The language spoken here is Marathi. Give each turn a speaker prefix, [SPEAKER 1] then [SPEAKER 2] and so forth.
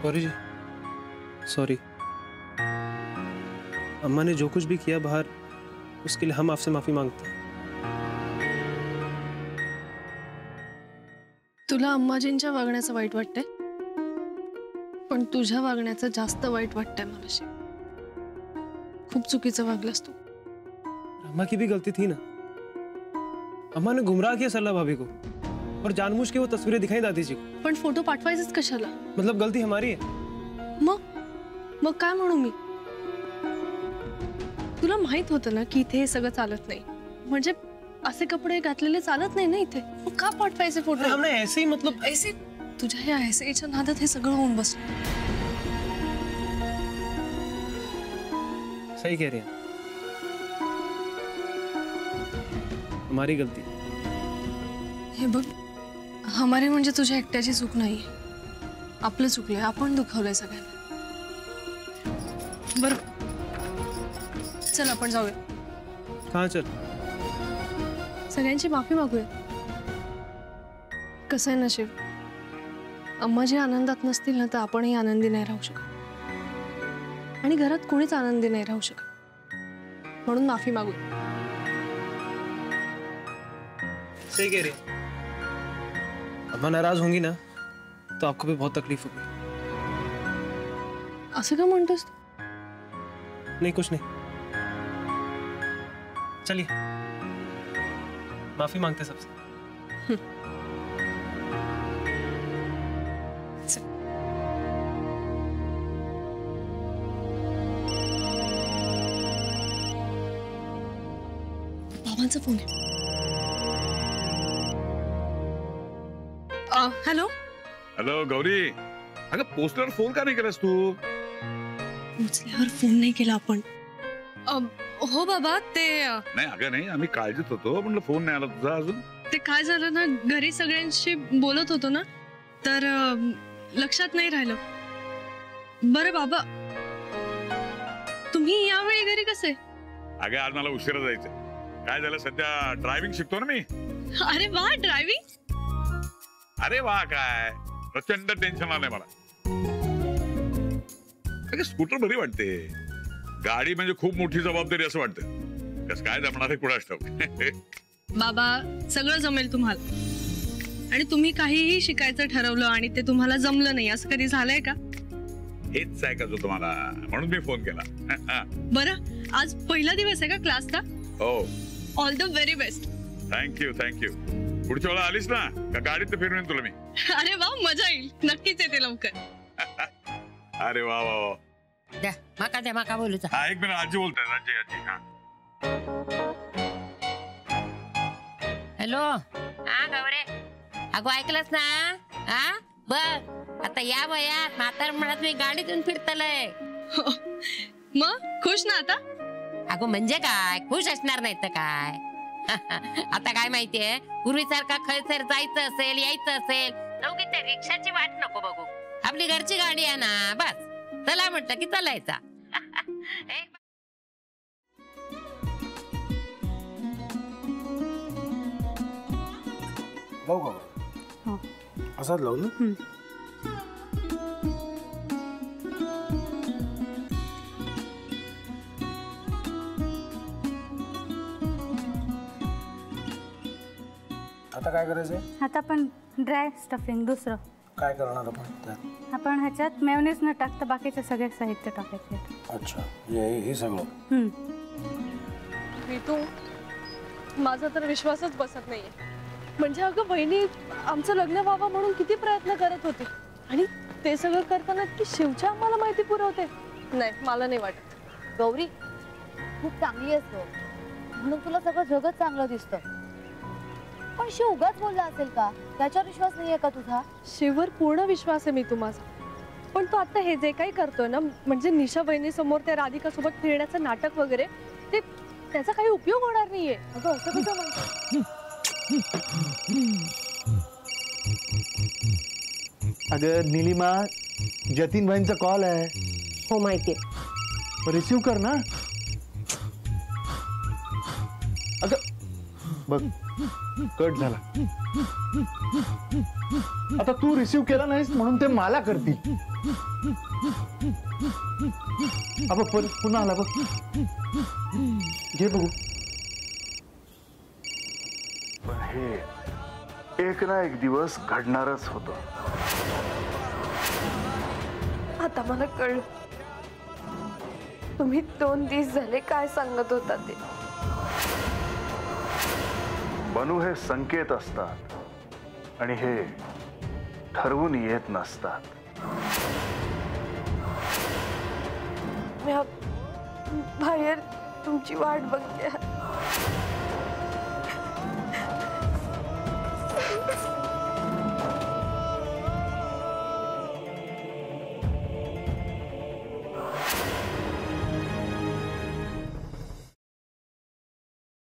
[SPEAKER 1] गौरी जी सॉरी, अम्मा ने जो कुछ भी किया बाहर उसके लिए हम आपसे माफी मांगते हैं।
[SPEAKER 2] तुला अम्माजींच्या वागण्याचं वाईट वाटतंय, पण तुझ्या वागण्याचं जास्त वाईट वाटतंय मलाशी। खूप चुकीचं वागलास तू।
[SPEAKER 1] अम्मा की भी गलती थी ना, अम्मा ने गुमराह किया सरला भाभी को और जानबूझ के वो तस्वीरें दिखाई दादी जी को।
[SPEAKER 2] पण फोटो पाठवायचेच कशाला?
[SPEAKER 1] मतलब गलती हमारी है।
[SPEAKER 2] मग काय म्हणू मी? तुला माहित होतं ना की इथे हे सगळं चालत नाही, म्हणजे असे कपडे घातलेले चालत नाही ना इथे, मग का पाठवायचे फोटो?
[SPEAKER 1] हमने ऐसे ही मतलब
[SPEAKER 2] ऐसे तुझ्या या ऐसेच्या नादात हे सगळं होऊन बसलं।
[SPEAKER 1] सही कह रही हैं, हमारी गलती।
[SPEAKER 2] हे बघ, हमारी म्हणजे तुझ्या एकट्याची चूक नाहीये, आपलं चुकलंय, आपण दुखावलंय सगळ्यांना। बरं चल आपण जाऊया।
[SPEAKER 1] कहाँ चल?
[SPEAKER 2] सगळ्यांची माफी मागूया। कसं आहे ना शिव, अम्मा जी आनंदात नसतील ना तर आपणही आनंदी नाही राहू शकत, आणि घरात कोणीच आनंदी नाही राहू शकत, म्हणून माफी मागूया।
[SPEAKER 1] सही कह रही है, अम्मा नाराज होंगी ना तो आपको भी बहुत तकलीफ होगी।
[SPEAKER 2] असं का म्हणतोस तू?
[SPEAKER 1] नहीं कुछ नहीं, चलिए माफी मांगते सबसे।
[SPEAKER 2] बाबांचा फोन आहे। हॅलो
[SPEAKER 3] हॅलो गौरी, अगं पोस्टवर फोन का नाही केलास तू?
[SPEAKER 2] उचल्यावर फोन नाही केला आपण। हो बाबा, ते
[SPEAKER 3] नाही अगं नाही, आम्ही काळजीत होतो, म्हणलं फोन नाही आला तुझा अजून।
[SPEAKER 2] ते काय झालं ना, घरी सगळ्यांशी बोलत होतो ना, तर लक्षात नाही राहिलं। बरं बाबा, तुम्ही यावेळी घरी कसे?
[SPEAKER 3] अगं आज मला उशिरा जायचं। काय झालं, सध्या ड्रायव्हिंग शिकतो ना मी।
[SPEAKER 2] अरे वा, ड्रायव्हिंग?
[SPEAKER 3] अरे वा, काय प्रचंड टेन्शन आलंय मला। अगं स्कूटर बरी वाटते, गाडी म्हणजे खूप मोठी जबाबदारी असं वाटतं। कसं काय जमणार आहे कुणास ठाऊक।
[SPEAKER 2] बाबा सगळं जमेल तुम्हाला, आणि तुम्ही काहीही शिकायचं ठरवलं आणि ते तुम्हाला जमलं नाही असं कधी झालंय का?
[SPEAKER 3] हेच ऐकायचं होतं मला, म्हणून मी फोन केला।
[SPEAKER 2] बरं, आज पहिला दिवस आहे का क्लासचा?
[SPEAKER 3] हो।
[SPEAKER 2] All the very best.
[SPEAKER 3] Thank you thank you. पुढच्या वेळा आलीस ना का गाडीत फिरवेन तुला मी।
[SPEAKER 2] अरे वा, मजा येईल, नक्कीच येते लवकर।
[SPEAKER 3] अरे वा वा वा,
[SPEAKER 4] द्या माका बोलूचा।
[SPEAKER 3] हा एक मिनिट, आजी बोलताय, आजी आजी। हा
[SPEAKER 4] हॅलो, हा गौरे, अगो ऐकलंस ना? हा बघ, आता या वयात म्हातार म्हणत मी गाडीतून फिरतलय।
[SPEAKER 2] मग खुश ना आता?
[SPEAKER 4] अगो म्हणजे काय, खुश असणार नाही तर काय। आता काय माहितीये, पूर्वीसारखा खैसर जायचं असेल यायचं असेल नवकी त्या रिक्षाची वाट नको बघू, आपली घरची गाडी आहे ना, बस चला म्हटलं की चलायचा।
[SPEAKER 5] लावू का? असाच लावू ना? आता काय करायचंय?
[SPEAKER 6] आता आपण ड्राय स्टफिंग दुसरं
[SPEAKER 5] काय करणार आपण त्यात?
[SPEAKER 6] आपण ह्याच्यात मेयोनीज न टाकता बाकीचे सगळे साहित्य टाकायचे।
[SPEAKER 5] अच्छा, हे सगळं?
[SPEAKER 2] ऋतू, माझा तर विश्वासच बसत नाहीये। म्हणजे अगं बहिणी आमचं लग्न व्हावं म्हणून किती प्रयत्न करत होती, आणि ते सगळं करताना की शिवच्या आम्हाला माहिती पुरवते? नाही, मला नाही वाटत।
[SPEAKER 7] गौरी खूप चांगली असतो म्हणून तुला सगळं जगत चांगलं दिसतं, पण शिव उगाच बोलला असेल का? त्याच्यावर विश्वास नाहीये का तुझा?
[SPEAKER 2] शिववर पूर्ण विश्वास आहे मी तुम्हाला, पण तो आता हे जे काही करतोय ना, म्हणजे निशा बहिणी समोर त्या राधिका सोबत फिरण्याचं नाटक वगैरे, ते त्याचा काही उपयोग होणार नाहीये।
[SPEAKER 7] अगं असं कसं म्हणतो?
[SPEAKER 8] अगं नीलिमा, जतीन भाईंचा कॉल आहे।
[SPEAKER 9] हो माहितीये,
[SPEAKER 8] रिसीव कर ना। अगं बघ कट झाला. आता तू रिसीव्ह केला नाहीस म्हणून ते मला करतील. अब पुन्हा आला बघ. घे बघू. पण हे एक ना एक दिवस घडणारच होतं.
[SPEAKER 2] आता मला कळलं तुम्ही 2 दिवस झाले काय सांगत होता ते.
[SPEAKER 8] बनू हे संकेत असतात आणि हे ठरवून येत नसतात.
[SPEAKER 2] मी बाहेर तुमची वाट बघते.